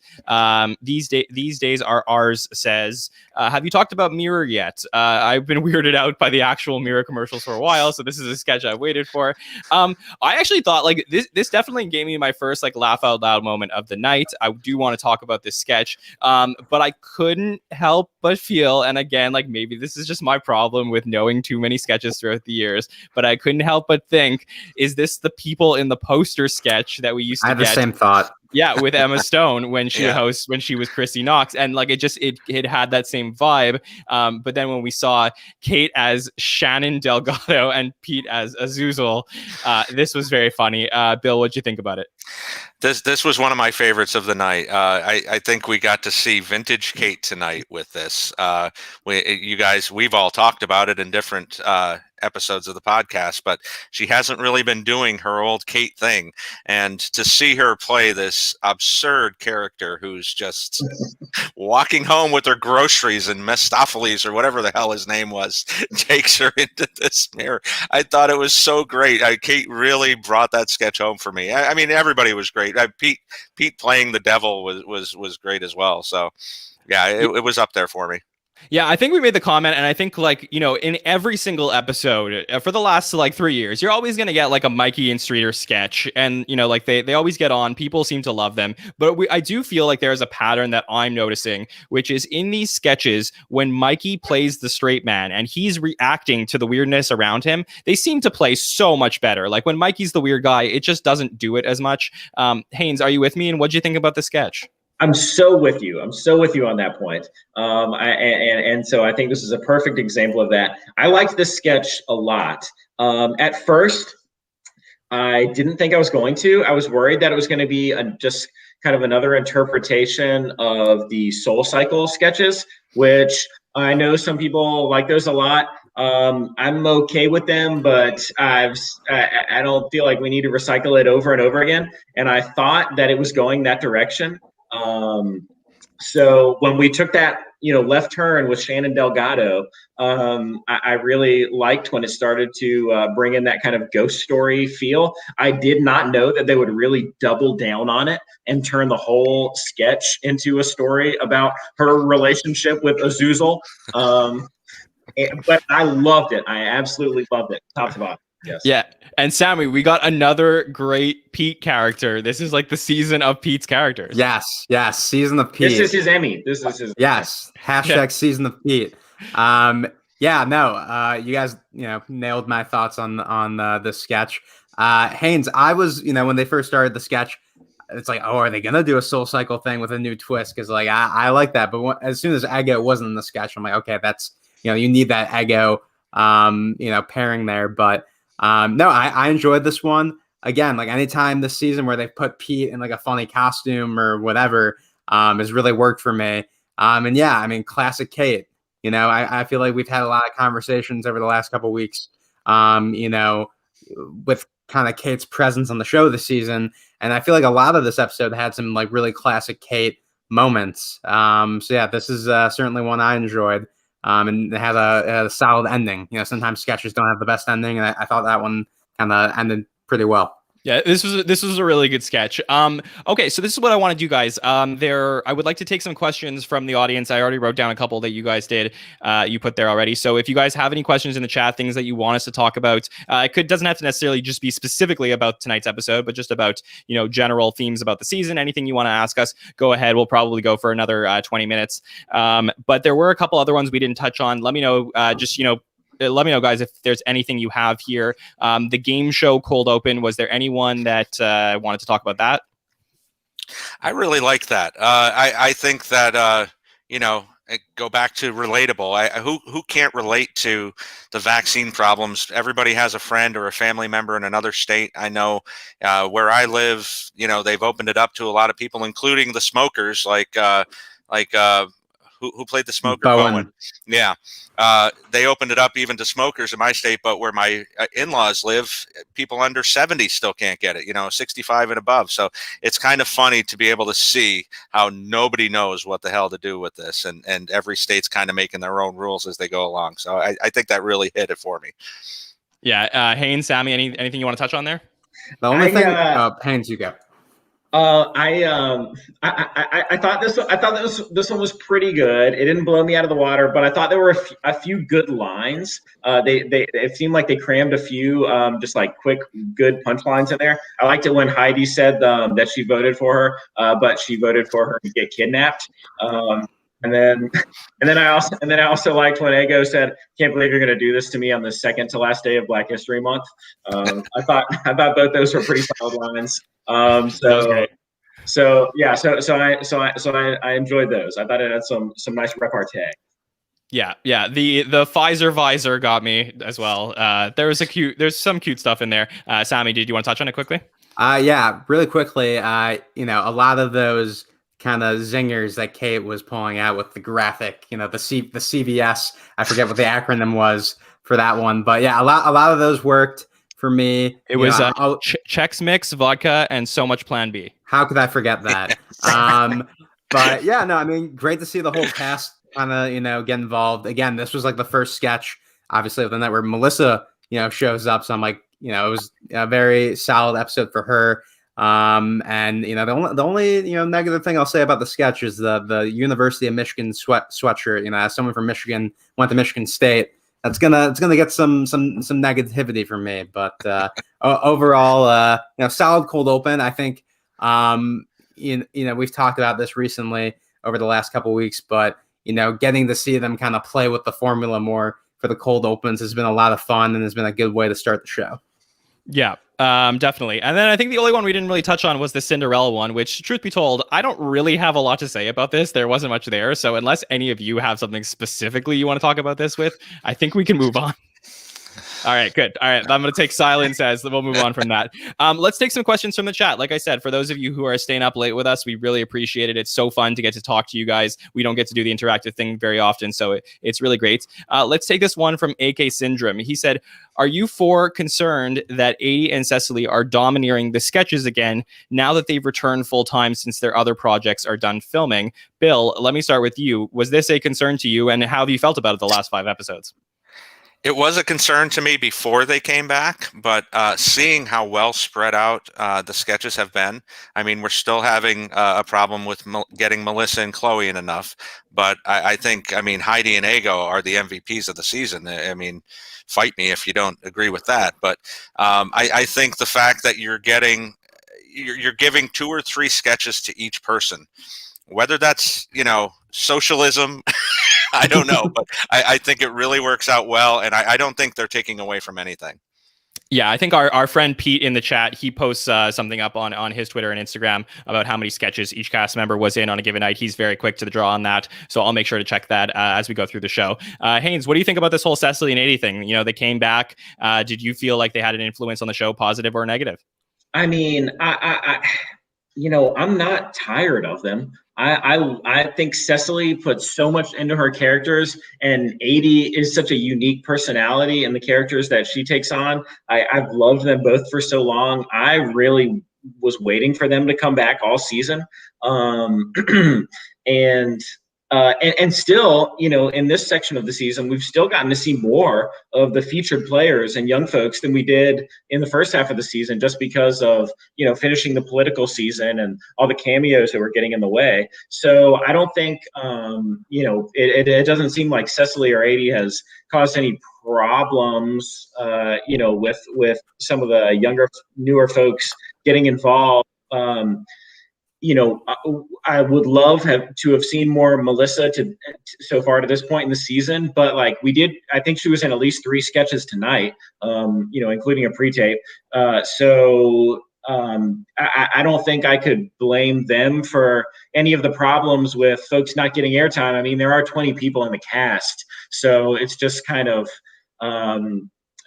These days are ours says, have you talked about Mirror yet? I've been weirded out by the actual Mirror commercials for a while, so this is a sketch I waited for. I actually thought like this definitely gave me my first like laugh out loud moment of the night. I do want to talk about this sketch, but I couldn't help but feel, and again, like maybe this is just my problem with knowing too many sketches throughout the years, but I couldn't help but think, is this the people in the poster sketch that we used to get? I had the same thought. Yeah, with Emma Stone when she hosts when she was Chrissy Knox, and like it had that same vibe. But then when we saw Kate as Shannon Delgado and Pete as Azuzel, this was very funny. Bill, what'd you think about it? This was one of my favorites of the night. I think we got to see vintage Kate tonight with this. We've all talked about it in different episodes of the podcast, but she hasn't really been doing her old Kate thing. And to see her play this absurd character who's just walking home with her groceries and Mistopheles or whatever the hell his name was takes her into this mirror. I thought it was so great. Kate really brought that sketch home for me. I mean, everybody was great. Pete playing the devil was great as well. So yeah, it was up there for me. Yeah, I think we made the comment, and I think, like, you know, in every single episode for the last like 3 years, you're always going to get like a Mikey and Streeter sketch, and you know, like they always get on. People seem to love them, but I do feel like there's a pattern that I'm noticing, which is in these sketches when Mikey plays the straight man and he's reacting to the weirdness around him, they seem to play so much better. Like when Mikey's the weird guy, it just doesn't do it as much. Haynes, are you with me? And what do you think about the sketch? I'm so with you. I'm so with you on that point. And so I think this is a perfect example of that. I liked this sketch a lot. At first, I didn't think I was going to. I was worried that it was going to be just kind of another interpretation of the Soul Cycle sketches, which I know some people like those a lot. I'm okay with them, but I don't feel like we need to recycle it over and over again. And I thought that it was going that direction. So when we took that, left turn with Shannon Delgado, I really liked when it started to bring in that kind of ghost story feel. I did not know that they would really double down on it and turn the whole sketch into a story about her relationship with Azuzel. But I loved it. I absolutely loved it, top to bottom. Yes. Yeah. And Sammy, we got another great Pete character. This is like the season of Pete's characters. Yes. Season of Pete. This is his Emmy. This is his. Yes. Hashtag season of Pete. You guys, nailed my thoughts on the sketch. Haynes, I was, when they first started the sketch, it's like, oh, are they going to do a Soul Cycle thing with a new twist? Because like, I like that. But as soon as Ego wasn't in the sketch, I'm like, okay, that's, you need that Ego, pairing there. But no, I enjoyed this one. Again, like anytime this season where they put Pete in like a funny costume or whatever has really worked for me. And yeah, I mean, classic Kate. I feel like we've had a lot of conversations over the last couple of weeks, with kind of Kate's presence on the show this season. And I feel like a lot of this episode had some like really classic Kate moments. So yeah, this is certainly one I enjoyed. And it had a solid ending. Sometimes sketches don't have the best ending, and I thought that one kind of ended pretty well. Yeah, this was a really good sketch. Okay, so this is what I want to do, guys. I would like to take some questions from the audience. I already wrote down a couple that you guys did. You put there already. So if you guys have any questions in the chat, things that you want us to talk about, doesn't have to necessarily just be specifically about tonight's episode, but just about general themes about the season. Anything you want to ask us, go ahead. We'll probably go for another 20 minutes. But there were a couple other ones we didn't touch on. Let me know. Let me know, guys, if there's anything you have here. The game show cold open, was there anyone that wanted to talk about that? I really like that. I think that, go back to relatable. Who can't relate to the vaccine problems? Everybody has a friend or a family member in another state. I know where I live, they've opened it up to a lot of people, including the smokers, who played the smoker? Bowen. Yeah. They opened it up even to smokers in my state, but where my in-laws live, people under 70 still can't get it, 65 and above. So it's kind of funny to be able to see how nobody knows what the hell to do with this. And every state's kind of making their own rules as they go along. So I think that really hit it for me. Yeah. Haynes, Sammy, anything you want to touch on there? The only thing, Haynes, you go. I thought this one was pretty good. It didn't blow me out of the water, but I thought there were a few good lines. It seemed like they crammed a few just like quick good punchlines in there. I liked it when Heidi said that she voted for her, but she voted for her to get kidnapped. And then I also liked when Ego said, "Can't believe you're going to do this to me on the second to last day of Black History Month." I thought both those were pretty solid lines. I enjoyed those. I thought it had some nice repartee. Yeah. The Pfizer visor got me as well. There's some cute stuff in there. Sammy, did you want to touch on it quickly? Yeah, really quickly. A lot of those kind of zingers that Kate was pulling out with the graphic, the CVS, I forget what the acronym was for that one. But yeah, a lot of those worked for me. It was Chex Mix, vodka, and so much Plan B. How could I forget that? But yeah, no, I mean, great to see the whole cast kind of, get involved. Again, this was like the first sketch, obviously, of the night where Melissa, shows up. So I'm like, it was a very solid episode for her. And the only negative thing I'll say about the sketch is the University of Michigan sweatshirt. As someone from Michigan went to Michigan State, it's gonna get some negativity from me. But overall, solid cold open. I think we've talked about this recently over the last couple of weeks, but getting to see them kind of play with the formula more for the cold opens has been a lot of fun and has been a good way to start the show. Yeah, definitely. And then I think the only one we didn't really touch on was the Cinderella one, which, truth be told, I don't really have a lot to say about this. There wasn't much there. So unless any of you have something specifically you want to talk about this with, I think we can move on. All right, good. All right, I'm going to take silence as we'll move on from that. Let's take some questions from the chat. Like I said, for those of you who are staying up late with us, we really appreciate it. It's so fun to get to talk to you guys. We don't get to do the interactive thing very often, so it's really great. Let's take this one from AK Syndrome. He said, are you concerned that Aidy and Cecily are domineering the sketches again now that they've returned full-time since their other projects are done filming? Bill, let me start with you. Was this a concern to you, and how have you felt about it the last 5 episodes? It was a concern to me before they came back, but seeing how well spread out the sketches have been, I mean, we're still having a problem with getting Melissa and Chloe in enough. But I think, Heidi and Ego are the MVPs of the season. I mean, fight me if you don't agree with that. But I think the fact that you're giving 2 or 3 sketches to each person, whether that's, socialism, I don't know, but I think it really works out well, and I don't think they're taking away from anything. Yeah, I think our friend Pete in the chat, he posts something up on his Twitter and Instagram about how many sketches each cast member was in on a given night. He's very quick to the draw on that, so I'll make sure to check that as we go through the show. Haynes, what do you think about this whole Cecily and Aidy thing? They came back. Did you feel like they had an influence on the show, positive or negative? I mean, I'm not tired of them. I think Cecily puts so much into her characters, and Aidy is such a unique personality in the characters that she takes on. I've loved them both for so long. I really was waiting for them to come back all season. And still, in this section of the season, we've still gotten to see more of the featured players and young folks than we did in the first half of the season, just because of, finishing the political season and all the cameos that were getting in the way. So I don't think, it doesn't seem like Cecily or Aidy has caused any problems, with some of the newer folks getting involved. I would love to have seen more Melissa so far to this point in the season, but I think she was in at least 3 sketches tonight, including a pre-tape. So I don't think I could blame them for any of the problems with folks not getting airtime. I mean, there are 20 people in the cast, so it's just kind of,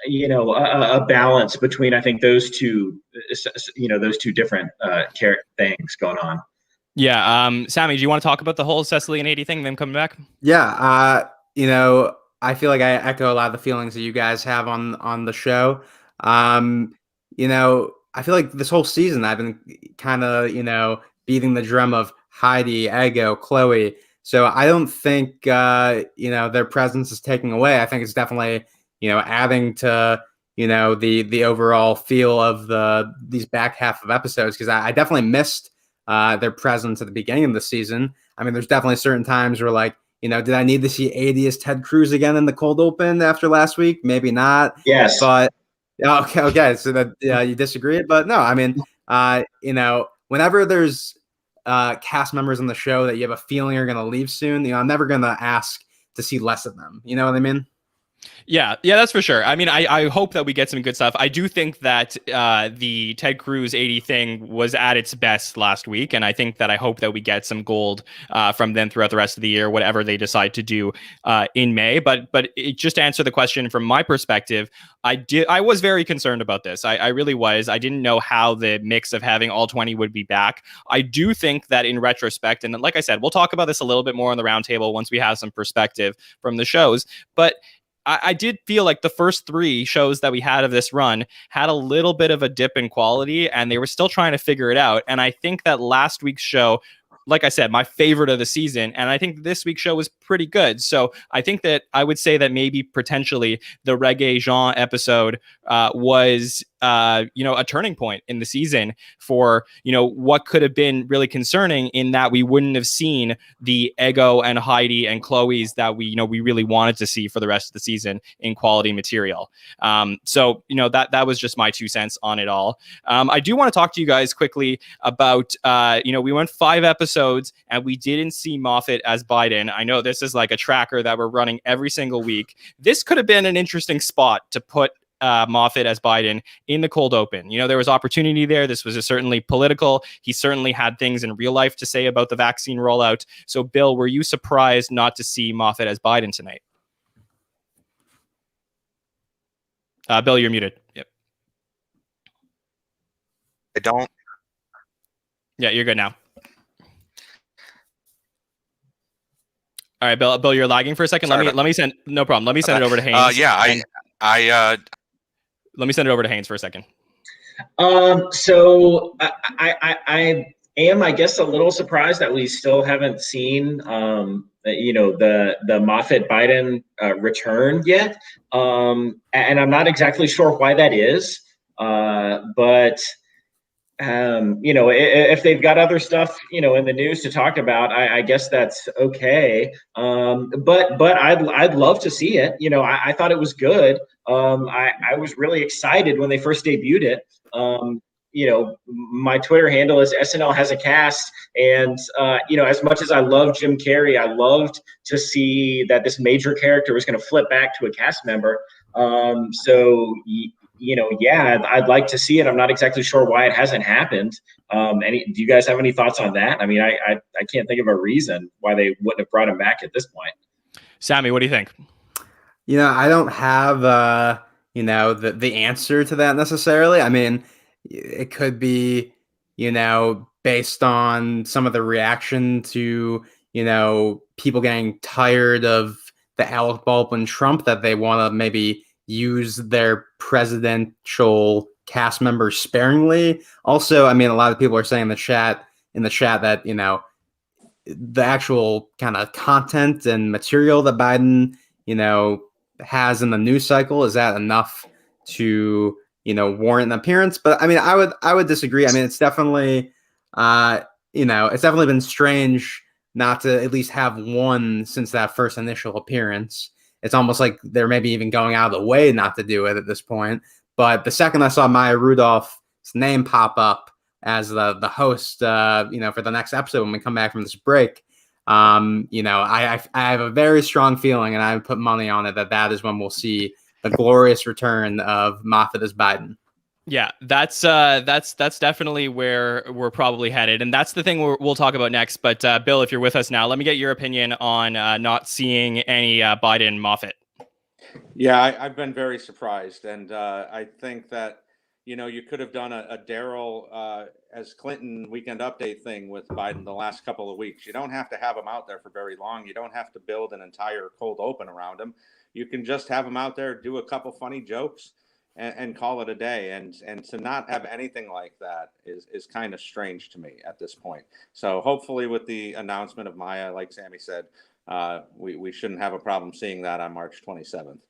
a balance between, I think, those two different things going on. Yeah. Sammy, do you want to talk about the whole Cecily and Aidy thing, them coming back? Yeah. I feel like I echo a lot of the feelings that you guys have on the show. I feel like this whole season I've been kind of, beating the drum of Heidi, Ego, Chloe. So I don't think, their presence is taking away. I think it's definitely, adding to, the overall feel of these back half of episodes, because I definitely missed their presence at the beginning of the season. I mean, there's definitely certain times where did I need to see Aidy as Ted Cruz again in the cold open after last week? Maybe not. Yes. But okay. So that you disagree, but no, I mean, whenever there's cast members on the show that you have a feeling are going to leave soon, I'm never going to ask to see less of them. You know what I mean? Yeah, that's for sure. I mean, I hope that we get some good stuff. I do think that the Ted Cruz 80 thing was at its best last week, and I hope that we get some gold from them throughout the rest of the year, whatever they decide to do in May. But just to answer the question from my perspective, I was very concerned about this. I really was. I didn't know how the mix of having all 20 would be back. I do think that in retrospect, and like I said, we'll talk about this a little bit more on the roundtable once we have some perspective from the shows, but I did feel like the first 3 shows that we had of this run had a little bit of a dip in quality, and they were still trying to figure it out. And I think that last week's show, like I said, my favorite of the season, and I think this week's show was pretty good. So I think that I would say that maybe potentially the Reggae Jean episode was a turning point in the season for, what could have been really concerning, in that we wouldn't have seen the Ego and Heidi and Chloe's that we really wanted to see for the rest of the season in quality material. So that was just my 2 cents on it all. I do want to talk to you guys quickly about, we went 5 episodes and we didn't see Moffat as Biden. I know this is like a tracker that we're running every single week. This could have been an interesting spot to put Moffat as Biden in the cold open. There was opportunity there. This was certainly political. He certainly had things in real life to say about the vaccine rollout. So, Bill, were you surprised not to see Moffat as Biden tonight? Bill, you're muted. Yep. I don't. Yeah, you're good now. All right, Bill, you're lagging for a second. Sorry, let me send. No problem. Let me send it over to Haynes. Let me send it over to Haynes for a second. So I am, I guess, a little surprised that we still haven't seen, the Moffat Biden return yet. And I'm not exactly sure why that is. But if they've got other stuff, in the news to talk about, I guess that's okay. But I'd love to see it. I thought it was good. I was really excited when they first debuted it. My Twitter handle is SNL has a cast. And, as much as I love Jim Carrey, I loved to see that this major character was going to flip back to a cast member. I'd like to see it. I'm not exactly sure why it hasn't happened. Do you guys have any thoughts on that? I mean, I can't think of a reason why they wouldn't have brought him back at this point. Sammy, what do you think? I don't have, the answer to that necessarily. I mean, it could be, based on some of the reaction to, people getting tired of the Alec Baldwin Trump, that they want to maybe use their presidential cast members sparingly. Also, I mean, a lot of people are saying in the chat that, the actual kind of content and material that Biden, has in the news cycle, is that enough to, warrant an appearance? But I mean, I would disagree. I mean, it's definitely, it's definitely been strange not to at least have one since that first initial appearance. It's almost like they're maybe even going out of the way not to do it at this point. But the second I saw Maya Rudolph's name pop up as the host, for the next episode when we come back from this break, I have a very strong feeling, and I would put money on it, that is when we'll see the glorious return of Moffat as Biden. Yeah, that's definitely where we're probably headed, and that's the thing we'll talk about next. But Bill, if you're with us now, let me get your opinion on not seeing any Biden Moffat. Yeah, I've been very surprised, and I think that you could have done a Daryl as Clinton Weekend Update thing with Biden the last couple of weeks. You don't have to have him out there for very long. You don't have to build an entire cold open around him. You can just have him out there, do a couple funny jokes, and call it a day. And to not have anything like that is kind of strange to me at this point. So hopefully with the announcement of Maya, like Sammy said, we shouldn't have a problem seeing that on March 27th.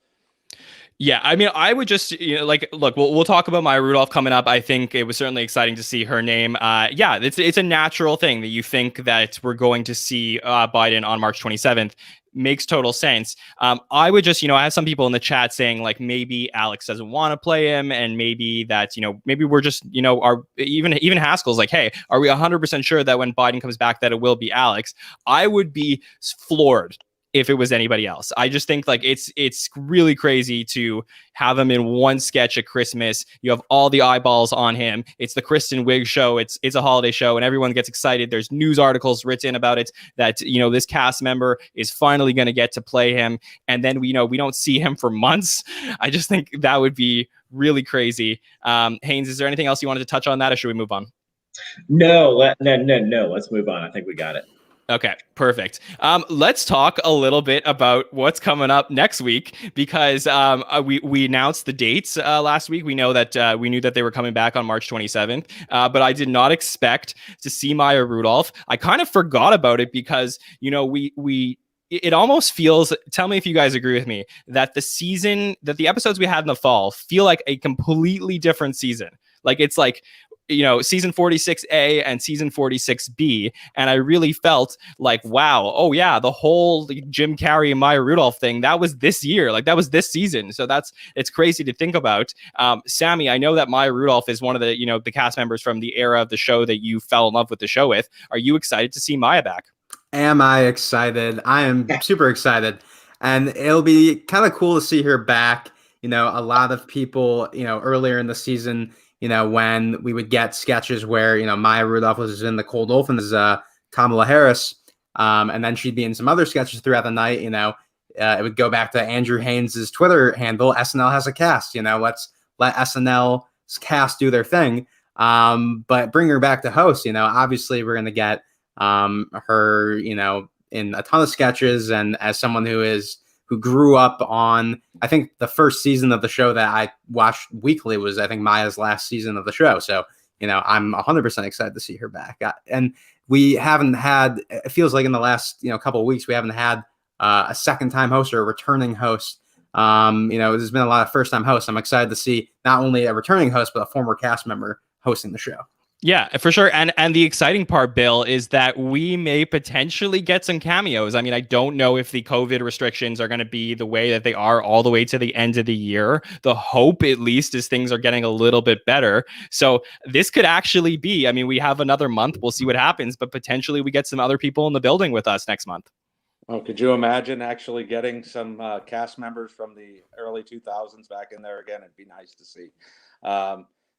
Yeah, I mean, I would just, look, we'll talk about Maya Rudolph coming up. I think it was certainly exciting to see her name. Yeah, it's a natural thing that you think that we're going to see Biden on March 27th. Makes total sense. I would just, I have some people in the chat saying like maybe Alex doesn't want to play him, and maybe that, maybe we're just, are even Haskell's like, hey, are we 100% sure that when Biden comes back that it will be Alex? I would be floored if it was anybody else. I just think like it's really crazy to have him in one sketch at Christmas. You have all the eyeballs on him. It's the Kristen Wiig show. It's a holiday show, and everyone gets excited. There's news articles written about it that this cast member is finally going to get to play him, and then we don't see him for months. I just think that would be really crazy. Haynes, is there anything else you wanted to touch on that, or should we move on? No. Let's move on. I think we got it. Okay, perfect. Let's talk a little bit about what's coming up next week, because we announced the dates last week. We know that we knew that they were coming back on March 27th, but I did not expect to see Maya Rudolph. I kind of forgot about it because, you know, we it almost feels, tell me if you guys agree with me, that the episodes we had in the fall feel like a completely different season. Like it's like, you know, season 46A and season 46B. And I really felt like, wow, oh yeah, the whole Jim Carrey and Maya Rudolph thing, that was this year, like that was this season. So it's crazy to think about. Sammy, I know that Maya Rudolph is one of the, you know, the cast members from the era of the show that you fell in love with the show with. Are you excited to see Maya back? Am I excited? I am super excited. And it'll be kind of cool to see her back. You know, a lot of people, you know, earlier in the season, you know, when we would get sketches where, you know, Maya Rudolph was in the cold open as Kamala Harris, and then she'd be in some other sketches throughout the night, you know, it would go back to Andrew Haynes' Twitter handle, SNL has a cast, you know, let's let SNL's cast do their thing. But bring her back to host, you know, obviously we're going to get her, you know, in a ton of sketches, and as someone who grew up on, I think the first season of the show that I watched weekly was, I think, Maya's last season of the show. So, you know, I'm 100% excited to see her back. And we haven't had, it feels like in the last, you know, couple of weeks, we haven't had a second time host or a returning host. You know, there's been a lot of first time hosts. I'm excited to see not only a returning host, but a former cast member hosting the show. Yeah, for sure. And the exciting part, Bill, is that we may potentially get some cameos. I mean, I don't know if the COVID restrictions are going to be the way that they are all the way to the end of the year. The hope, at least, is things are getting a little bit better. So this could actually be, I mean, we have another month. We'll see what happens, but potentially we get some other people in the building with us next month. Oh, could you imagine actually getting some cast members from the early 2000s back in there again? It'd be nice to see.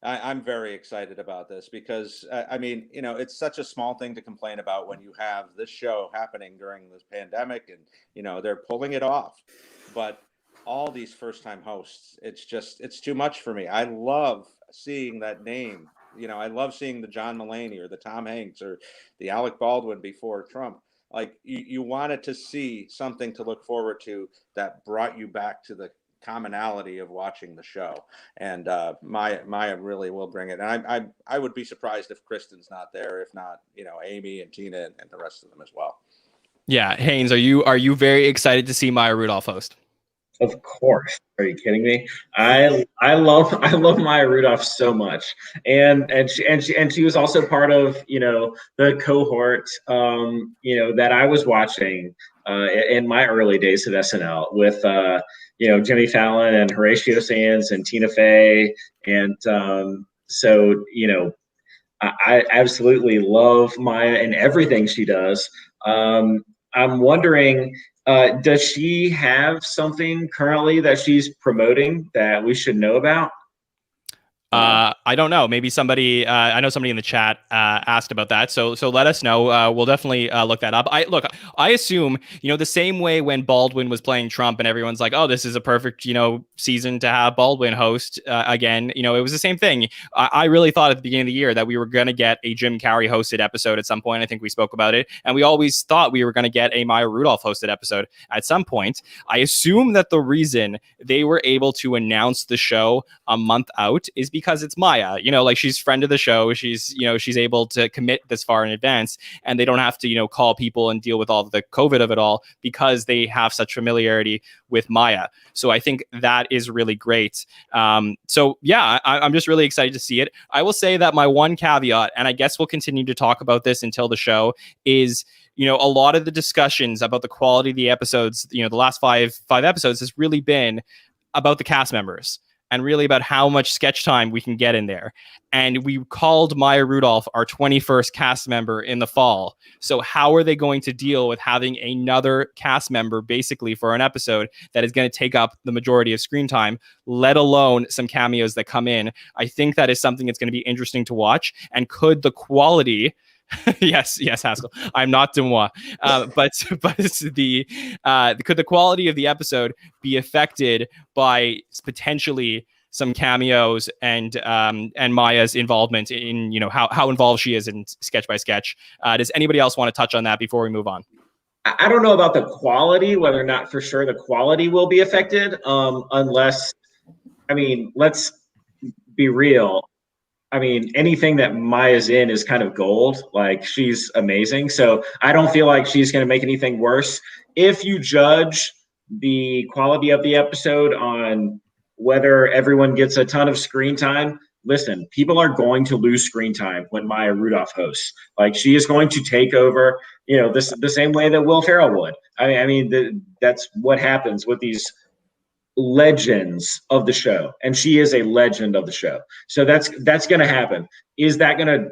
I'm very excited about this because, I mean, you know, it's such a small thing to complain about when you have this show happening during this pandemic and, you know, they're pulling it off. But all these first-time hosts, it's too much for me. I love seeing that name. You know, I love seeing the John Mulaney or the Tom Hanks or the Alec Baldwin before Trump. Like, you wanted to see something to look forward to that brought you back to the commonality of watching the show, and Maya really will bring it. And I would be surprised if Kristen's not there, if not, you know, Amy and Tina and the rest of them as well. Yeah, Haynes, are you very excited to see Maya Rudolph host? Of course. Are you kidding me? I love Maya Rudolph so much, and she was also part of, you know, the cohort, you know, that I was watching in my early days of SNL with you know, Jimmy Fallon and Horatio Sands and Tina Fey, and so, you know, I absolutely love Maya and everything she does. I'm wondering, does she have something currently that she's promoting that we should know about? I don't know. Maybe somebody, I know somebody in the chat asked about that. So let us know. We'll definitely look that up. I assume, you know, the same way when Baldwin was playing Trump and everyone's like, oh, this is a perfect, you know, season to have Baldwin host again. You know, it was the same thing. I really thought at the beginning of the year that we were going to get a Jim Carrey hosted episode at some point. I think we spoke about it. And we always thought we were going to get a Maya Rudolph hosted episode at some point. I assume that the reason they were able to announce the show a month out is because it's Maya, you know, like she's friend of the show. She's, you know, she's able to commit this far in advance, and they don't have to, you know, call people and deal with all the COVID of it all because they have such familiarity with Maya. So I think that is really great. So yeah, I'm just really excited to see it. I will say that my one caveat, and I guess we'll continue to talk about this until the show, is, you know, a lot of the discussions about the quality of the episodes, you know, the last five episodes has really been about the cast members and really about how much sketch time we can get in there. And we called Maya Rudolph our 21st cast member in the fall. So how are they going to deal with having another cast member basically for an episode that is going to take up the majority of screen time, let alone some cameos that come in? I think that is something that's going to be interesting to watch. And could the quality... yes, Haskell. I'm not Demois. But could the quality of the episode be affected by potentially some cameos and Maya's involvement in, you know, how involved she is in Sketch by Sketch. Does anybody else want to touch on that before we move on? I don't know about the quality, whether or not for sure the quality will be affected, unless, I mean, let's be real. I mean, anything that Maya's in is kind of gold. Like, she's amazing. So I don't feel like she's going to make anything worse. If you judge the quality of the episode on whether everyone gets a ton of screen time, listen, people are going to lose screen time when Maya Rudolph hosts. Like, she is going to take over, you know, this the same way that Will Ferrell would. I mean, that's what happens with these legends of the show, and she is a legend of the show. So that's going to happen. Is that going to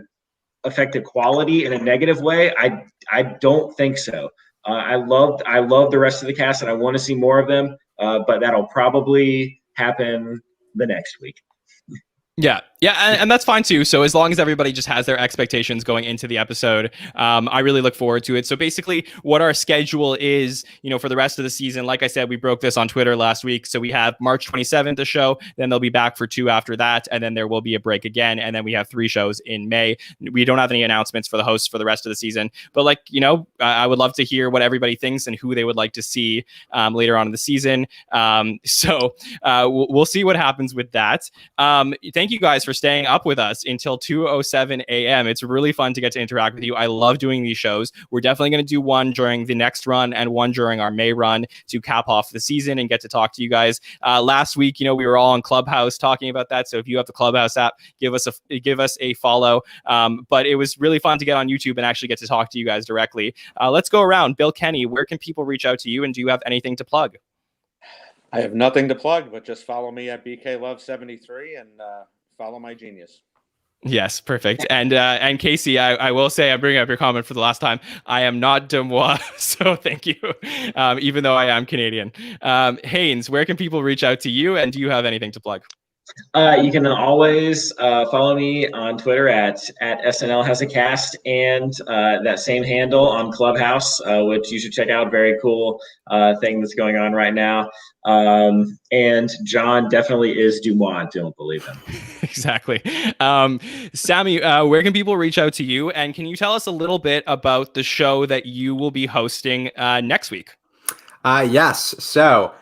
affect the quality in a negative way? I don't think so. I love the rest of the cast, and I want to see more of them. But that'll probably happen the next week. Yeah, and that's fine too. So as long as everybody just has their expectations going into the episode, I really look forward to it. So basically, what our schedule is, you know, for the rest of the season, like I said, we broke this on Twitter last week. So we have March 27th a show, then they'll be back for 2 after that, and then there will be a break again, and then we have 3 shows in May. We don't have any announcements for the hosts for the rest of the season, but like, you know, I would love to hear what everybody thinks and who they would like to see later on in the season. So we'll see what happens with that. Thank you guys for staying up with us until 2:07 a.m. It's really fun to get to interact with you. I love doing these shows. We're definitely going to do one during the next run and one during our May run to cap off the season and get to talk to you guys. Last week, you know, we were all on Clubhouse talking about that. So if you have the Clubhouse app, give us a follow. But it was really fun to get on YouTube and actually get to talk to you guys directly. Let's go around. Bill Kenney, where can people reach out to you, and do you have anything to plug? I have nothing to plug, but just follow me at BKLove73 and follow my genius. Yes, perfect. And Casey, I will say, I'm bringing up your comment for the last time. I am not Demois, so thank you, even though I am Canadian. Haynes, where can people reach out to you, and do you have anything to plug? You can always follow me on Twitter at SNL Has a Cast, and that same handle on Clubhouse, which you should check out. Very cool thing that's going on right now. And John definitely is Dumois. Don't believe him. Exactly. Sammy, where can people reach out to you? And can you tell us a little bit about the show that you will be hosting next week? Yes. So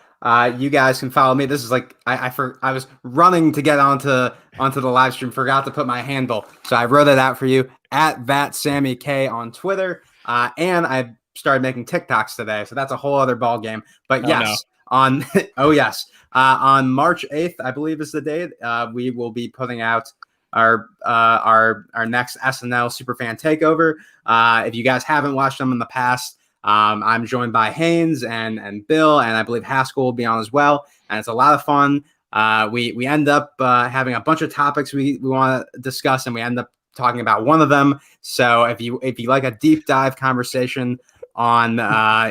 you guys can follow me. This is like I was running to get onto the live stream, forgot to put my handle, so I wrote it out for you at that Sammy Kay on Twitter. And I started making TikToks today, so that's a whole other ball game. But yes, on on March 8th, I believe is the date. We will be putting out our next SNL Superfan Takeover. If you guys haven't watched them in the past, I'm joined by Haynes and Bill, and I believe Haskell will be on as well. And it's a lot of fun. We end up having a bunch of topics we want to discuss, and we end up talking about one of them. So if you like a deep dive conversation on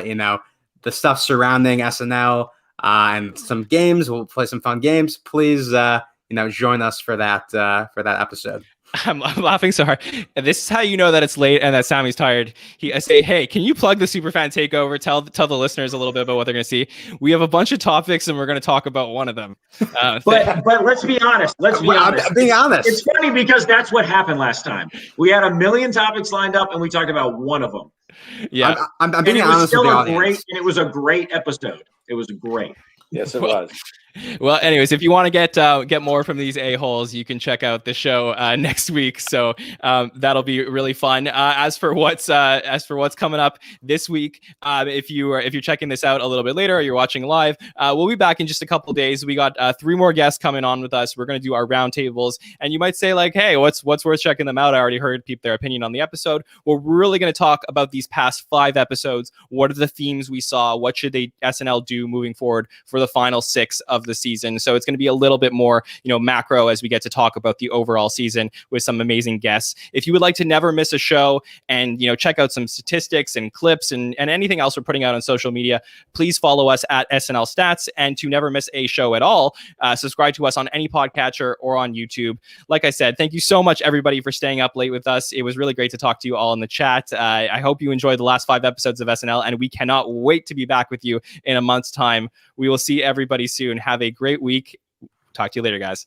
you know, the stuff surrounding SNL and some games, we'll play some fun games. Please you know, join us for that episode. I'm laughing so hard. And this is how you know that it's late and that Sammy's tired. I say, hey, can you plug the Superfan Takeover? Tell the listeners a little bit about what they're going to see. We have a bunch of topics, and we're going to talk about one of them. But let's be honest. I'm being honest. It's funny because that's what happened last time. We had a million topics lined up, and we talked about one of them. Yeah, I'm being honest with the audience. It was a great episode. It was great. Yes, it was. Well, anyways, if you want to get more from these a-holes, you can check out the show next week. So that'll be really fun. As for what's coming up this week, if you're checking this out a little bit later or you're watching live, we'll be back in just a couple days. We got 3 more guests coming on with us. We're going to do our roundtables, and you might say like, hey, what's worth checking them out? I already heard their opinion on the episode. Well, we're really going to talk about these past 5 episodes. What are the themes we saw? What should SNL do moving forward for the final 6 of the season? So it's going to be a little bit more, you know, macro as we get to talk about the overall season with some amazing guests. If you would like to never miss a show and, you know, check out some statistics and clips and anything else we're putting out on social media, please follow us at SNL Stats. And to never miss a show at all, subscribe to us on any podcatcher or on YouTube. Like I said, thank you so much, everybody, for staying up late with us. It was really great to talk to you all in the chat. I hope you enjoyed the last 5 episodes of SNL, and we cannot wait to be back with you in a month's time. We will see everybody soon. Have a great week. Talk to you later, guys.